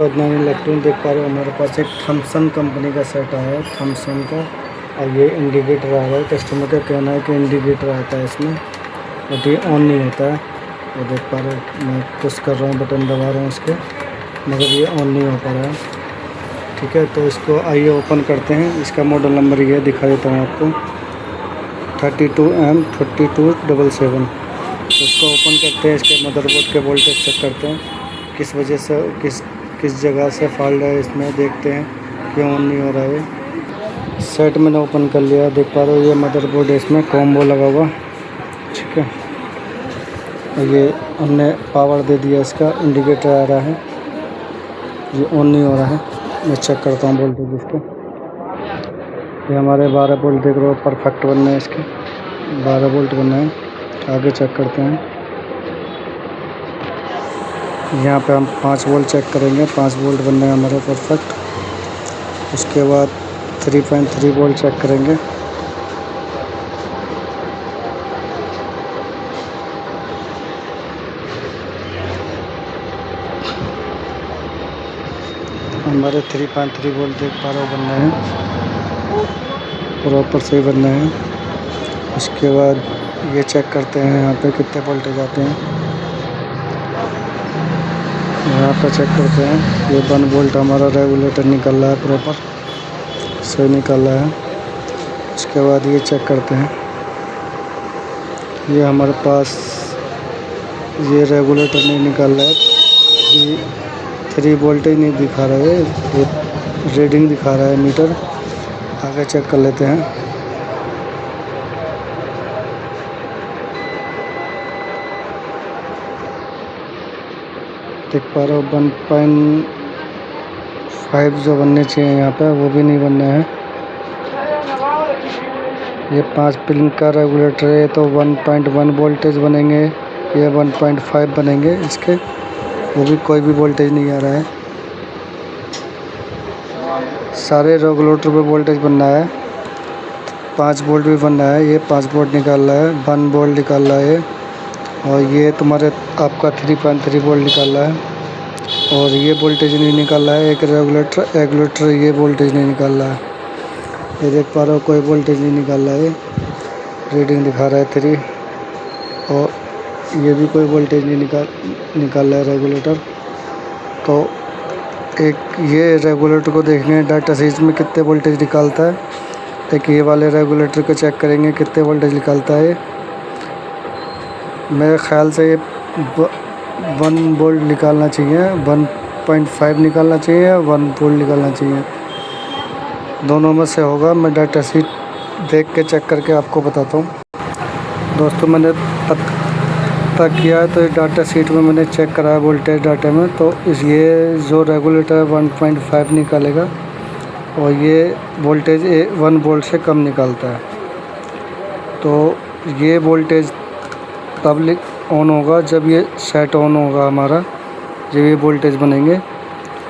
बदनाम इलेक्ट्रॉनिक देख पा रहे हो, हमारे पास एक थॉमसन कंपनी का सेट आया है, थॉमसन का। और ये इंडिकेटर आ रहा है। कस्टमर का कहना है कि इंडिकेटर आता है इसमें, बट ये ऑन नहीं होता है। वो देख पा रहे हो, मैं पुश कर रहा हूँ, बटन दबा रहा हूँ इसके, मगर ये ऑन नहीं हो पा रहा है। ठीक है, तो इसको आइए ओपन करते हैं। इसका मॉडल नंबर ये दिखा देता हूँ आपको, 32M4277। तो इसको ओपन करते हैं, इसके मदरबोर्ड के वोल्टेज चेक करते हैं किस वजह से, किस जगह से फॉल्ट है इसमें। देखते हैं क्यों ऑन नहीं हो रहा है। सेट मैंने ओपन कर लिया, देख पा रहे हो ये मदरबोर्ड है, इसमें कॉम्बो लगा हुआ। ठीक है, और ये हमने पावर दे दिया, इसका इंडिकेटर आ रहा है, ये ऑन नहीं हो रहा है। मैं चेक करता हूँ वोल्टेज इसके। ये हमारे 12 वोल्ट देख रहे हो, परफेक्ट बनना है इसके, 12 वोल्ट बनना है। आगे चेक करते हैं, यहाँ पे हम 5 वोल्ट चेक करेंगे, 5 वोल्ट बनना है हमारा परफेक्ट। उसके बाद 3.3 वोल्ट चेक करेंगे। हमारे 3.3 वोल्ट देख पा रहे हो बनना है, प्रॉपर सही बनना है। उसके बाद ये चेक करते हैं यहाँ पे कितने वोल्टेज आते हैं। यहाँ पे चेक करते हैं, ये 1 वोल्ट हमारा रेगुलेटर निकल रहा है, प्रॉपर सही निकल रहा है। उसके बाद ये चेक करते हैं, ये हमारे पास ये रेगुलेटर नहीं निकल रहा है, 3 वोल्टेज नहीं दिखा रहा है, ये रीडिंग दिखा रहा है मीटर। आगे चेक कर लेते हैं। देख पा रहे हो 1.5 जो बनने चाहिए यहाँ पे, वो भी नहीं बनना है। ये 5 पिन का रेगुलेटर है, तो 1.1 वोल्टेज बनेंगे, ये 1.5 बनेंगे इसके, वो भी कोई भी वोल्टेज नहीं आ रहा है। सारे रेगुलेटर पे वोल्टेज बनना है, 5 वोल्ट भी बनना है। ये 5 वोल्ट निकाल रहा है, 1 वोल्ट निकाल रहा है, और ये तुम्हारे आपका 3.3 वोल्ट निकाल रहा है। और ये वोल्टेज नहीं निकाल रहा है, एक रेगुलेटर ये वोल्टेज नहीं निकाल रहा है। ये देख पा रहे हो, कोई वोल्टेज नहीं निकाल रहा है, रीडिंग दिखा रहा है 3। और ये भी कोई वोल्टेज नहीं निकाल रहा है रेगुलेटर। तो एक ये रेगुलेटर को देखेंगे डाटा शीट में कितने वोल्टेज निकालता है। एक ये वाले रेगुलेटर को चेक करेंगे कितने वोल्टेज निकालता है। मेरे ख्याल से ये 1 वोल्ट निकालना चाहिए, 1.5 निकालना चाहिए, 1 वोल्ट निकालना चाहिए, दोनों में से होगा। मैं डाटा शीट देख के चेक करके आपको बताता हूँ। दोस्तों, मैंने पता किया है, तो ये डाटा शीट में मैंने चेक करा है वोल्टेज डाटा में, तो ये जो रेगुलेटर है 1.5 निकालेगा, और ये वोल्टेज 1 वोल्ट से कम निकालता है। तो ये वोल्टेज तब ऑन होगा जब ये सेट ऑन होगा हमारा, जब ये वोल्टेज बनेंगे।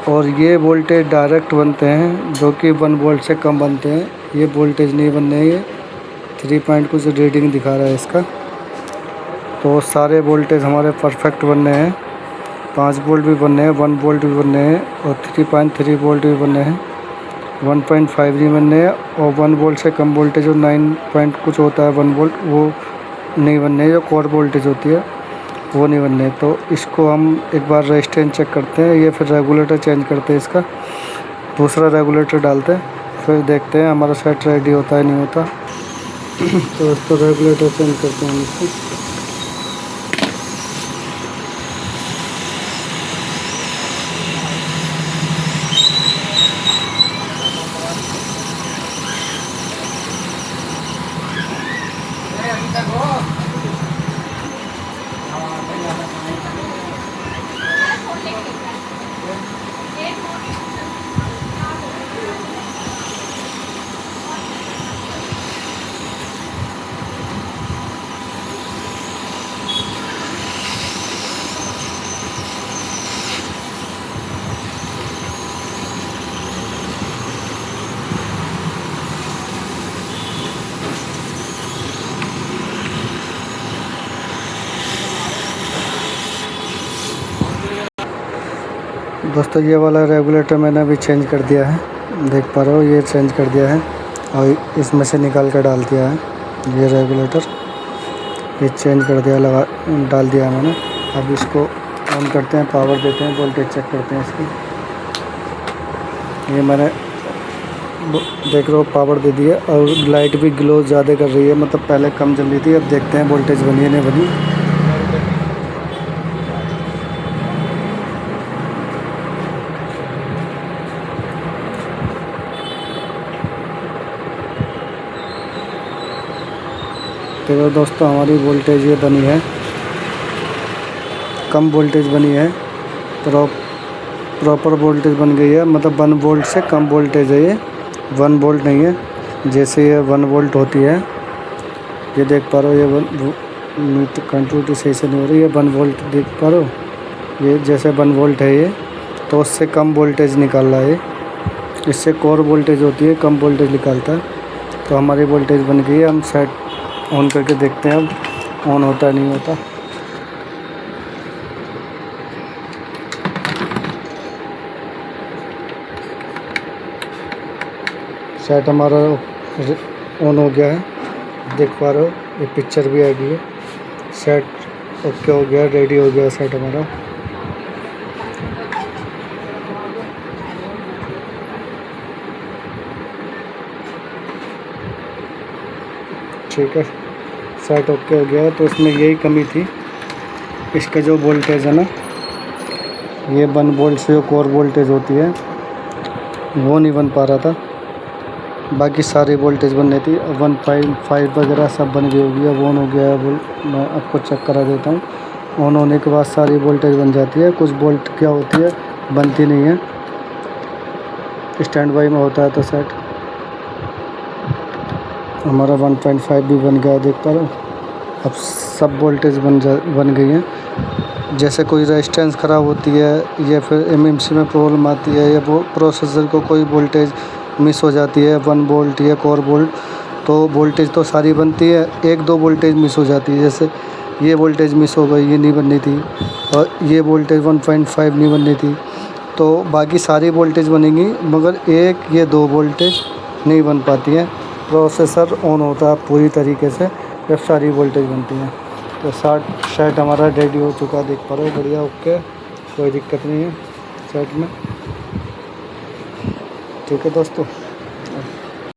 और ये वोल्टेज डायरेक्ट बनते हैं, जो कि 1 वोल्ट से कम बनते हैं। ये वोल्टेज नहीं बनने हैं, ये 3 पॉइंट कुछ रीडिंग दिखा रहा है इसका। तो सारे वोल्टेज हमारे परफेक्ट बनने हैं, 5 वोल्ट भी बनने हैं, 1 वोल्ट भी बनने हैं, और 3.3 वोल्ट भी बनने हैं, 1.5 नहीं बनने हैं। और 1 वोल्ट से कम वोल्टेज जो 9 पॉइंट कुछ होता है 1 वोल्ट, वो नहीं बनने हैं। जो कोर वोल्टेज होती है वो नहीं बनने। तो इसको हम एक बार रेजिस्टेंस चेक करते हैं, ये फिर रेगुलेटर चेंज करते हैं, इसका दूसरा रेगुलेटर डालते हैं, फिर देखते हैं हमारा सेट रेडी होता है नहीं होता। तो इसको रेगुलेटर चेंज करते हैं इसको। दोस्तों ये वाला रेगुलेटर मैंने अभी चेंज कर दिया है, देख पा रहे हो, ये चेंज कर दिया है और इसमें से निकाल कर डाल दिया है। ये रेगुलेटर ये चेंज कर दिया, लगा डाल दिया मैंने। अब इसको ऑन करते हैं, पावर देते हैं, वोल्टेज चेक करते हैं इसकी। ये मैंने देख रहे हो पावर दे दिया और लाइट भी ग्लो ज़्यादा कर रही है, मतलब पहले कम जल रही थी। अब देखते हैं वोल्टेज बनी है नहीं बनी। देखो दोस्तों हमारी वोल्टेज ये बनी है, कम वोल्टेज बनी है, प्रॉपर वोल्टेज बन गई है, मतलब 1 वोल्ट से कम वोल्टेज है। ये 1 वोल्ट नहीं है, जैसे ये 1 वोल्ट होती है। ये देख पा रहे हो, ये मीटर कंट्रोल सही से नहीं हो रही है। 1 वोल्ट देख पा रहे हो, ये जैसे 1 वोल्ट है ये, तो उससे कम वोल्टेज निकाल रहा है। इससे कोर वोल्टेज होती है, कम वोल्टेज निकालता है। तो हमारी वोल्टेज बन गई है। हम सेट ऑन करके देखते हैं अब ऑन होता है नहीं होता। सेट हमारा ऑन हो गया है, देख पा रहे हो, ये पिक्चर भी आ गई है। सेट ओके हो गया, रेडी हो गया सेट हमारा। ठीक है, सेट ओके हो गया है। तो इसमें यही कमी थी, इसका जो वोल्टेज है ना, ये 1 वोल्ट से जो कोर वोल्टेज होती है वो नहीं बन पा रहा था। बाकी सारी वोल्टेज बन रही थी। 1.5 वगैरह सब बन गई होगी। अब ऑन हो गया है, मैं आपको चेक करा देता हूँ। ऑन होने के बाद सारी वोल्टेज बन जाती है। कुछ वोल्ट क्या होती है बनती नहीं है, स्टैंड बाई में होता है। तो सेट हमारा 1.5 भी बन गया, देख पा रहे हो। अब सब वोल्टेज बन गई हैं। जैसे कोई रेजिस्टेंस ख़राब होती है या फिर एमएमसी में प्रॉब्लम आती है या वो प्रोसेसर को कोई वोल्टेज मिस हो जाती है, 1 वोल्ट या कोर वोल्ट, तो वोल्टेज तो सारी बनती है, 1-2 वोल्टेज मिस हो जाती है। जैसे ये वोल्टेज मिस हो गई, ये नहीं बननी थी, और ये वोल्टेज 1.5 नहीं बननी थी। तो बाकी सारी वोल्टेज बनेंगी, मगर 1 या 2 वोल्टेज नहीं बन पाती है। प्रोसेसर ऑन होता है पूरी तरीके से जब सारी वोल्टेज बनती है। तो सेट हमारा रेडी हो चुका, देख पा रहे हो, बढ़िया ओके, कोई दिक्कत नहीं है सेट में। ठीक है दोस्तों।